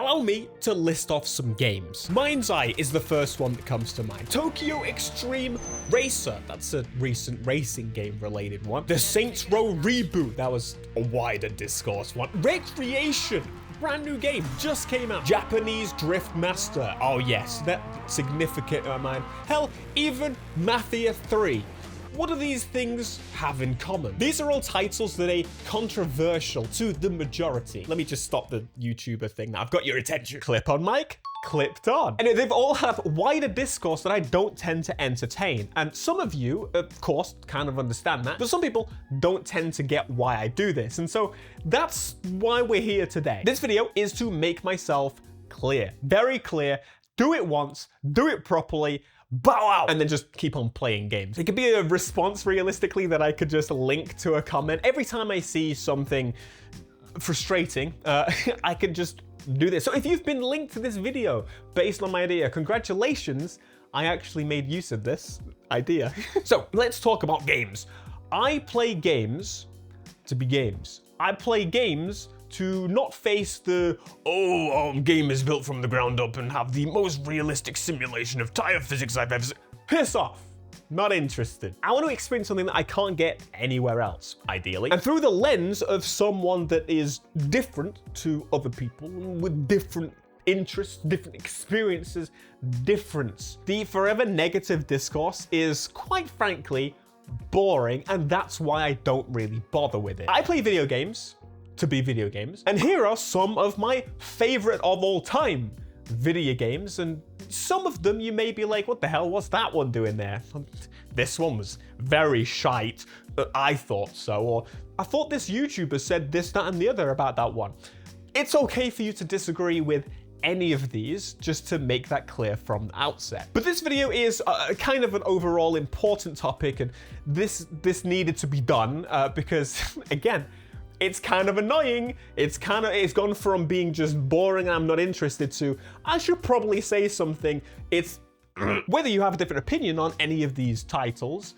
allow me to list off some games. Mind's Eye is the first one that comes to mind. Tokyo Extreme Racer, that's a recent racing game related one. The Saints Row reboot, that was a wider discourse one. Recreation, brand new game, just came out. Japanese Drift Master, oh yes, that significant of mine. Hell, even Mafia 3. What do these things have in common? These are all titles that are controversial to the majority. Let me just stop the YouTuber thing now. I've got your attention. Clip on mic, clipped on. And they've all have wider discourse that I don't tend to entertain. And some of you, of course, kind of understand that, but some people don't tend to get why I do this. And so that's why we're here today. This video is to make myself clear, very clear. Do it once, do it properly, bow out, and then just keep on playing games. It could be a response realistically that I could just link to a comment. Every time I see something frustrating, I could just do this. So if you've been linked to this video based on my idea, congratulations, I actually made use of this idea. So let's talk about games. I play games to be games. I play games to not face the, game is built from the ground up and have the most realistic simulation of tire physics I've ever seen. Piss off. Not interested. I want to experience something that I can't get anywhere else, ideally. And through the lens of someone that is different to other people, with different interests, different experiences, difference. The forever negative discourse is, quite frankly, boring, and that's why I don't really bother with it. I play video games to be video games. And here are some of my favorite of all time video games, and some of them you may be like, what the hell, what's that one doing there? This one was very shite, I thought so, or I thought this YouTuber said this, that, and the other about that one. It's okay for you to disagree with any of these, just to make that clear from the outset. But this video is kind of an overall important topic, and this needed to be done because, again, it's kind of annoying. It's gone from being just boring and I'm not interested to, I should probably say something. It's, whether you have a different opinion on any of these titles,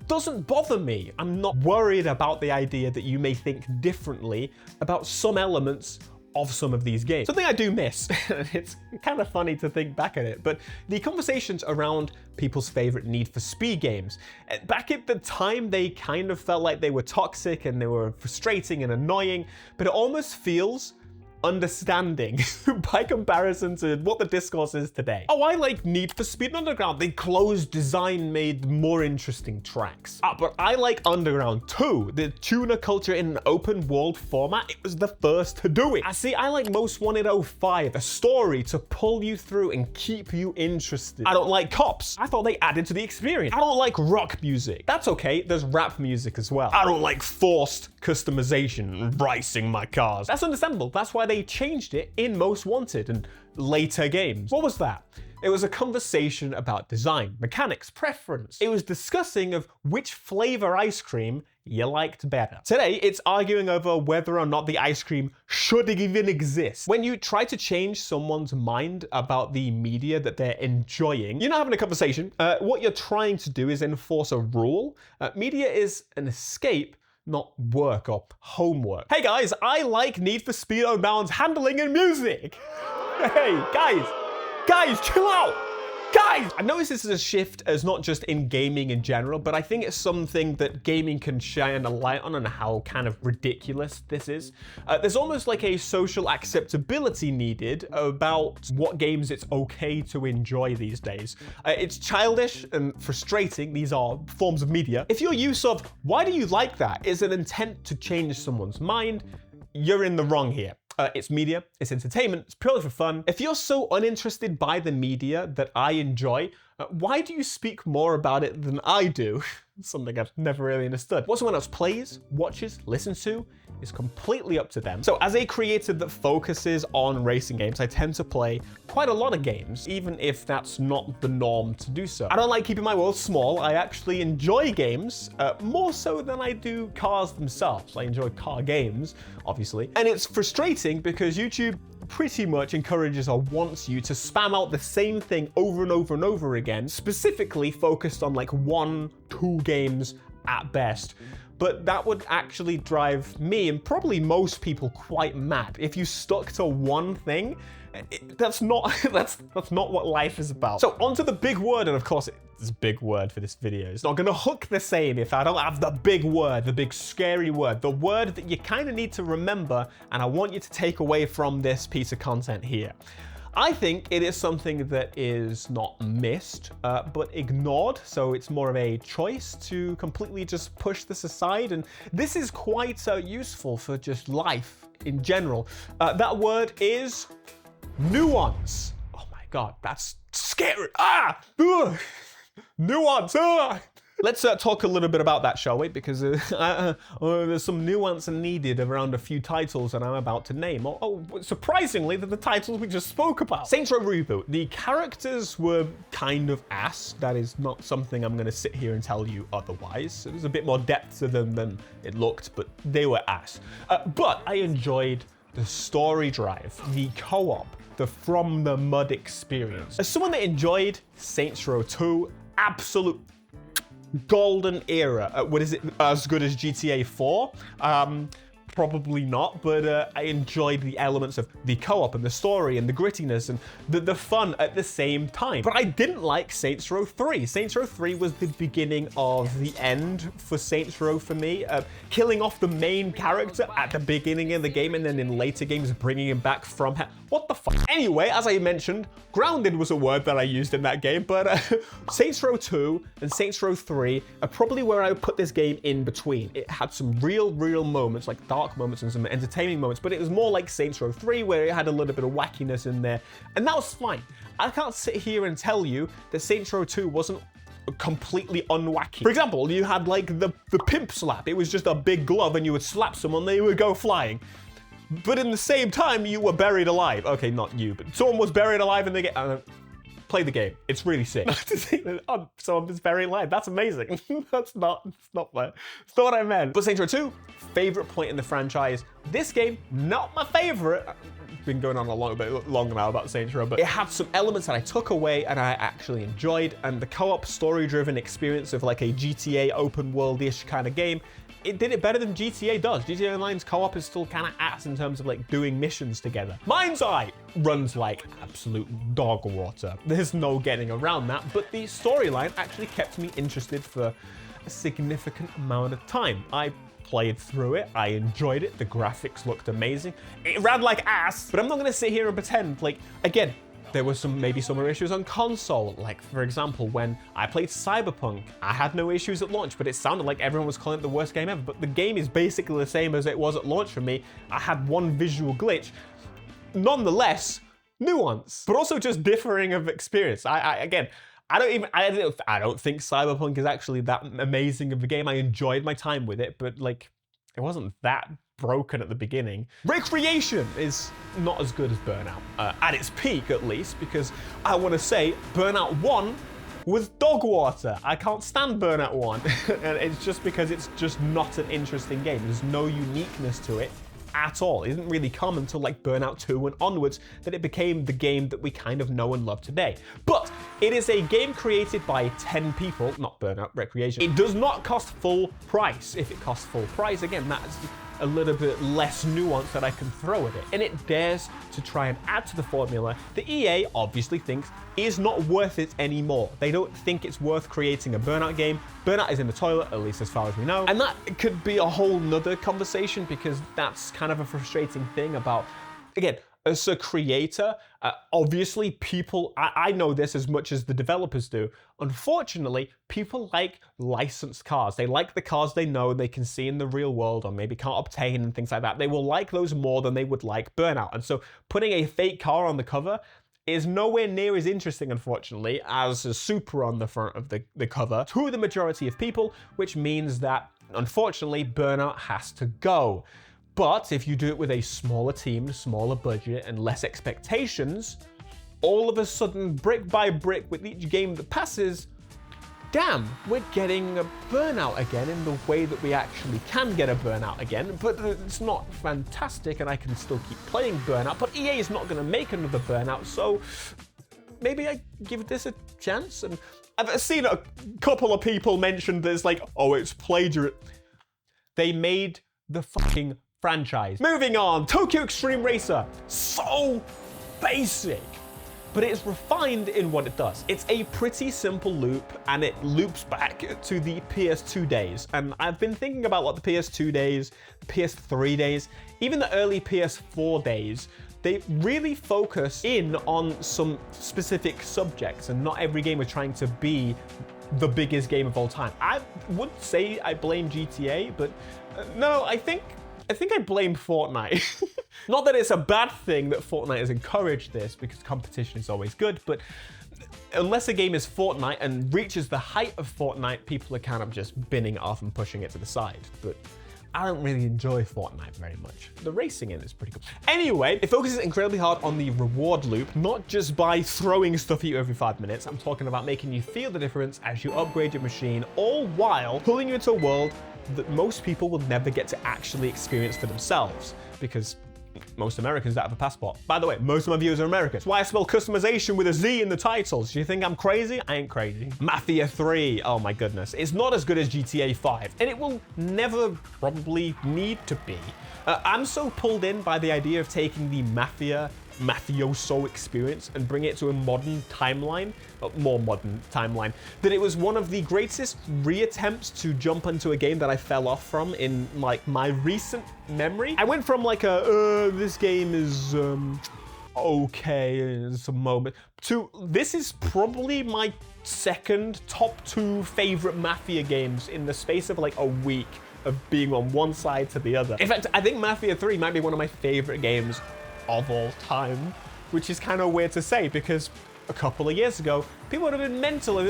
doesn't bother me. I'm not worried about the idea that you may think differently about some elements of some of these games. Something I do miss, it's kind of funny to think back at it, but the conversations around people's favorite Need for Speed games. Back at the time, they kind of felt like they were toxic and they were frustrating and annoying, but it almost feels understanding by comparison to what the discourse is today. Oh, I like Need for Speed Underground. The closed design made more interesting tracks. But I like Underground 2. The tuner culture in an open world format, it was the first to do it. I like Most Wanted 05, a story to pull you through and keep you interested. I don't like Cops. I thought they added to the experience. I don't like rock music. That's okay, there's rap music as well. I don't like forced customization, racing my cars. That's understandable. That's why they changed it in Most Wanted and later games. What was that? It was a conversation about design, mechanics, preference. It was discussing of which flavor ice cream you liked better. Today, it's arguing over whether or not the ice cream should even exist. When you try to change someone's mind about the media that they're enjoying, you're not having a conversation. What you're trying to do is enforce a rule. Media is an escape, not work or homework. Hey guys, I like Need for Speed Unbound's handling and music. Hey, guys, chill out. Guys! I noticed this is a shift as not just in gaming in general, but I think it's something that gaming can shine a light on and how kind of ridiculous this is. There's almost like a social acceptability needed about what games it's okay to enjoy these days. It's childish and frustrating. These are forms of media. If your use of "why do you like that" is an intent to change someone's mind, you're in the wrong here. It's media, it's entertainment, it's purely for fun. If you're so uninterested by the media that I enjoy, why do you speak more about it than I do? Something I've never really understood. What someone else plays, watches, listens to is completely up to them. So as a creator that focuses on racing games, I tend to play quite a lot of games, even if that's not the norm to do so. I don't like keeping my world small. I actually enjoy games more so than I do cars themselves. I enjoy car games, obviously. And it's frustrating because YouTube pretty much encourages or wants you to spam out the same thing over and over and over again, specifically focused on like 1-2 games at best. But that would actually drive me and probably most people quite mad if you stuck to one thing That's not that's not what life is about. So onto the big word, and of course it's a big word for this video. It's not gonna hook the same if I don't have the big word, the big scary word, the word that you kind of need to remember, and I want you to take away from this piece of content here. I think it is something that is not missed, but ignored. So it's more of a choice to completely just push this aside. And this is quite useful for just life in general. That word is nuance. Oh my God, that's scary. Ugh. Nuance. Let's talk a little bit about that, shall we? Because there's some nuance needed around a few titles that I'm about to name. Surprisingly, they're the titles we just spoke about. Saints Row Reboot. The characters were kind of ass. That is not something I'm going to sit here and tell you otherwise. So there's a bit more depth to them than it looked, but they were ass. But I enjoyed the story drive, the co-op, the from the mud experience. As someone that enjoyed Saints Row 2, absolute golden era. What is it, as good as GTA 4? Probably not, but I enjoyed the elements of the co-op and the story and the grittiness and the fun at the same time. But I didn't like Saints Row 3. Saints Row 3 was the beginning of the end for Saints Row for me. Killing off the main character at the beginning of the game and then in later games bringing him back from hell. What the fuck? Anyway, as I mentioned, grounded was a word that I used in that game, but Saints Row 2 and Saints Row 3 are probably where I would put this game in between. It had some real moments, like dark moments and some entertaining moments, but it was more like Saints Row 3 where it had a little bit of wackiness in there, and that was fine. I can't sit here and tell you that Saints Row 2 wasn't completely unwacky. For example, you had like the pimp slap. It was just a big glove and you would slap someone, they would go flying. But in the same time, you were buried alive. Okay, not you, but someone was buried alive and they get... play the game. It's really sick. Someone was buried alive. That's amazing. That's not what I meant. But Saints Row 2, favorite point in the franchise. This game, not my favorite. Been going on a little bit longer now about Saints Row, but it had some elements that I took away and I actually enjoyed, and the co-op story-driven experience of like a GTA open world-ish kind of game, it did it better than GTA does. GTA Online's co-op is still kind of ass in terms of like doing missions together. Mind's Eye runs like absolute dog water. There's no getting around that, but the storyline actually kept me interested for a significant amount of time. I played through it, I enjoyed it, the graphics looked amazing. It ran like ass, but I'm not gonna sit here and pretend like, again, there were maybe some issues on console. Like, for example, when I played Cyberpunk, I had no issues at launch, but it sounded like everyone was calling it the worst game ever. But the game is basically the same as it was at launch for me. I had one visual glitch. Nonetheless, nuance, but also just differing of experience. I don't think Cyberpunk is actually that amazing of a game. I enjoyed my time with it, but like, it wasn't that broken at the beginning. Recreation is not as good as Burnout, at its peak at least, because I want to say Burnout 1 was dog water. I can't stand Burnout 1, and it's just because it's just not an interesting game. There's no uniqueness to it at all. It didn't really come until like Burnout 2 and onwards that it became the game that we kind of know and love today. But it is a game created by 10 people, not Burnout, Recreation. It does not cost full price. If it costs full price, again, that's a little bit less nuance that I can throw at it. And it dares to try and add to the formula that EA obviously thinks is not worth it anymore. They don't think it's worth creating a Burnout game. Burnout is in the toilet, at least as far as we know. And that could be a whole nother conversation, because that's kind of a frustrating thing about, again, as a creator, obviously people, I know this as much as the developers do. Unfortunately, people like licensed cars. They like the cars they know they can see in the real world or maybe can't obtain and things like that. They will like those more than they would like Burnout. And so putting a fake car on the cover is nowhere near as interesting, unfortunately, as a Supra on the front of the cover to the majority of people, which means that, unfortunately, Burnout has to go. But if you do it with a smaller team, smaller budget, and less expectations, all of a sudden, brick by brick, with each game that passes, damn, we're getting a Burnout again in the way that we actually can get a Burnout again, but it's not fantastic and I can still keep playing Burnout, but EA is not going to make another Burnout, so maybe I give this a chance. And I've seen a couple of people mention this, like, oh, it's plagiarism. They made the fucking franchise. Moving on, Tokyo Extreme Racer. So basic, but it's refined in what it does. It's a pretty simple loop, and it loops back to the PS2 days. And I've been thinking about what the PS2 days, the PS3 days, even the early PS4 days, they really focus in on some specific subjects, and not every game is trying to be the biggest game of all time. I would say I blame GTA, but no, I think I blame Fortnite. Not that it's a bad thing that Fortnite has encouraged this, because competition is always good, but unless a game is Fortnite and reaches the height of Fortnite, people are kind of just binning it off and pushing it to the side. But I don't really enjoy Fortnite very much. The racing in it is pretty cool. Anyway, it focuses incredibly hard on the reward loop, not just by throwing stuff at you every 5 minutes. I'm talking about making you feel the difference as you upgrade your machine, all while pulling you into a world that most people will never get to actually experience for themselves, because most Americans don't have a passport. By the way, most of my viewers are Americans. That's why I spell customization with a Z in the titles. Do you think I'm crazy? I ain't crazy. Mafia 3, oh my goodness. It's not as good as GTA 5, and it will never probably need to be. I'm so pulled in by the idea of taking the mafioso experience and bring it to a modern timeline, more modern timeline, that it was one of the greatest reattempts to jump into a game that I fell off from in like my recent memory. I went from like this game is okay in some moment, to this is probably my second top 2 favorite Mafia games in the space of like a week of being on one side to the other. In fact, I think Mafia 3 might be one of my favorite games of all time, which is kind of weird to say, because a couple of years ago, people would have been mental,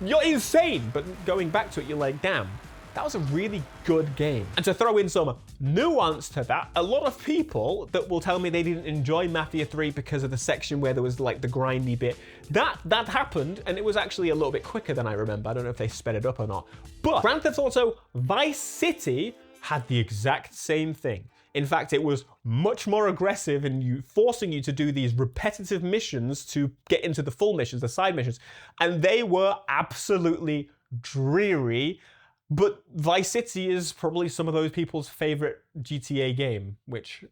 you're insane, but going back to it, you're like, damn, that was a really good game. And to throw in some nuance to that, a lot of people that will tell me they didn't enjoy Mafia 3 because of the section where there was like the grindy bit, that happened, and it was actually a little bit quicker than I remember. I don't know if they sped it up or not. But Grand Theft Auto Vice City had the exact same thing. In fact, it was much more aggressive in forcing you to do these repetitive missions to get into the full missions, the side missions, and they were absolutely dreary. But Vice City is probably some of those people's favorite GTA game, which,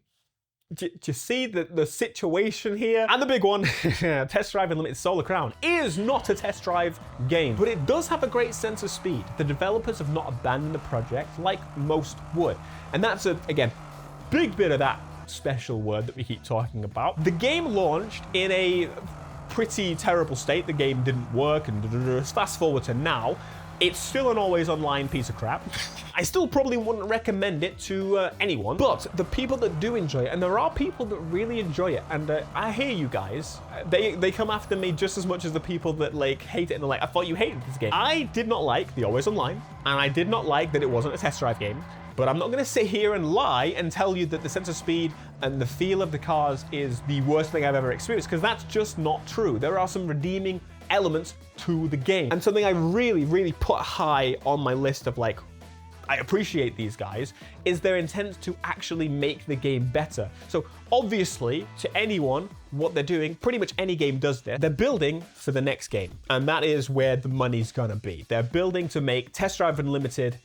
do you see the situation here? And the big one, Test Drive Unlimited Solar Crown is not a test drive game, but it does have a great sense of speed. The developers have not abandoned the project like most would. And that's, again, big bit of that special word that we keep talking about. The game launched in a pretty terrible state. The game didn't work, and fast forward to now, it's still an always online piece of crap. I still probably wouldn't recommend it to anyone, but the people that do enjoy it, and there are people that really enjoy it, and I hear you guys, they come after me just as much as the people that like hate it, and they're like, I thought you hated this game. I did not like the always online, and I did not like that it wasn't a test drive game, but I'm not gonna sit here and lie and tell you that the sense of speed and the feel of the cars is the worst thing I've ever experienced, because that's just not true. There are some redeeming elements to the game. And something I really, really put high on my list of like, I appreciate these guys, is their intent to actually make the game better. So obviously, to anyone, what they're doing, pretty much any game does this, they're building for the next game. And that is where the money's gonna be. They're building to make Test Drive Unlimited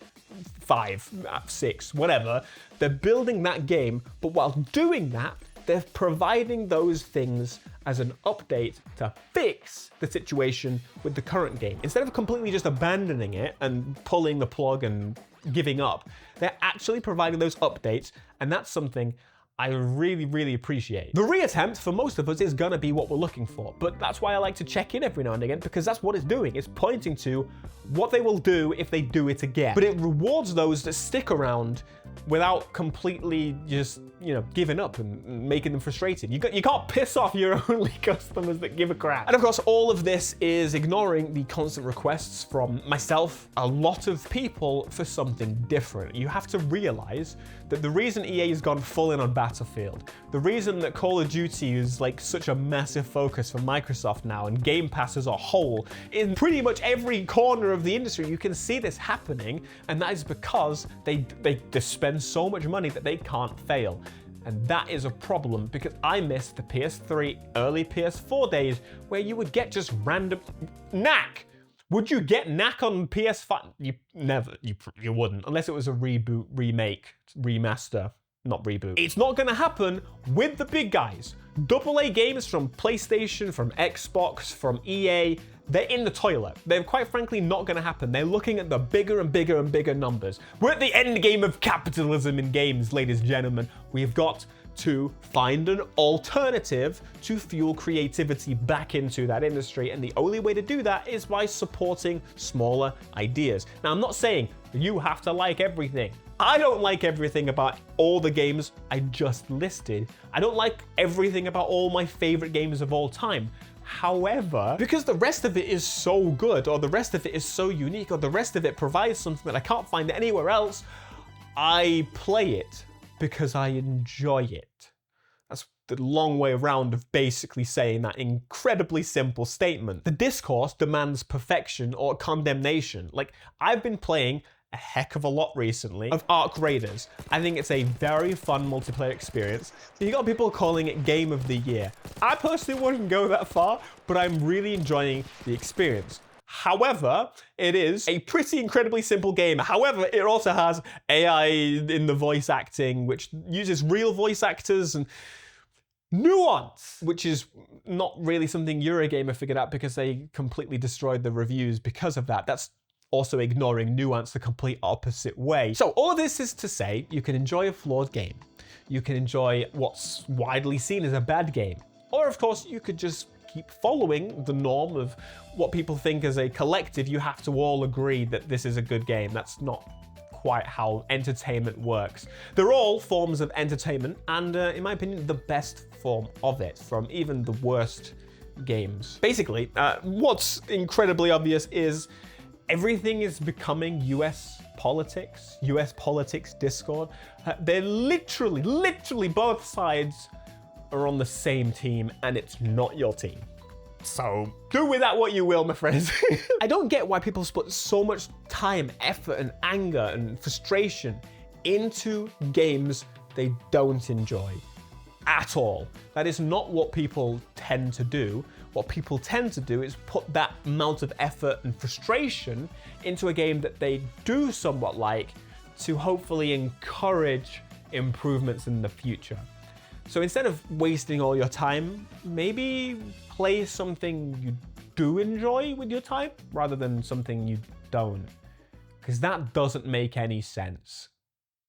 5, 6, whatever. They're building that game, but while doing that, they're providing those things as an update to fix the situation with the current game. Instead of completely just abandoning it and pulling the plug and giving up, they're actually providing those updates, and that's something I really, really appreciate. The reattempt for most of us is gonna be what we're looking for, but that's why I like to check in every now and again, because that's what it's doing. It's pointing to what they will do if they do it again. But it rewards those that stick around without completely just, giving up and making them frustrated. You can't piss off your only customers that give a crap. And of course, all of this is ignoring the constant requests from myself, a lot of people, for something different. You have to realize that the reason EA has gone full in on Battlefield, the reason that Call of Duty is like such a massive focus for Microsoft now, and Game Pass as a whole, in pretty much every corner of the industry, you can see this happening, and that is because they spend so much money that they can't fail. And that is a problem, because I miss the PS3, early PS4 days where you would get just random knack. Would you get knack on PS5? You never, you wouldn't, unless it was a reboot, remake, remaster, not reboot. It's not gonna happen with the big guys. AA games from PlayStation, from Xbox, from EA, they're in the toilet. They're quite frankly not gonna happen. They're looking at the bigger and bigger and bigger numbers. We're at the end game of capitalism in games, ladies and gentlemen. We've got to find an alternative to fuel creativity back into that industry, and the only way to do that is by supporting smaller ideas. Now, I'm not saying you have to like everything. I don't like everything about all the games I just listed. I don't like everything about all my favorite games of all time. However, because the rest of it is so good, or the rest of it is so unique, or the rest of it provides something that I can't find anywhere else, I play it because I enjoy it. That's the long way around of basically saying that incredibly simple statement. The discourse demands perfection or condemnation. Like, I've been playing a heck of a lot recently of Arc Raiders. I think it's a very fun multiplayer experience. You got people calling it Game of the Year. I personally wouldn't go that far, but I'm really enjoying the experience. However, it is a pretty incredibly simple game. However, it also has AI in the voice acting, which uses real voice actors, and nuance, which is not really something Eurogamer figured out because they completely destroyed the reviews because of that. That's also ignoring nuance the complete opposite way. So all of this is to say, you can enjoy a flawed game. You can enjoy what's widely seen as a bad game. Or of course, you could just keep following the norm of what people think as a collective. You have to all agree that this is a good game. That's not quite how entertainment works. They're all forms of entertainment, and in my opinion, the best form of it, from even the worst games. Basically, what's incredibly obvious is everything is becoming US politics Discord. They're literally both sides are on the same team, and it's not your team. So do with that what you will, my friends. I don't get why people put so much time, effort, and anger and frustration into games they don't enjoy at all. That is not what people tend to do. What people tend to do is put that amount of effort and frustration into a game that they do somewhat like, to hopefully encourage improvements in the future. So instead of wasting all your time, maybe play something you do enjoy with your time rather than something you don't. Because that doesn't make any sense.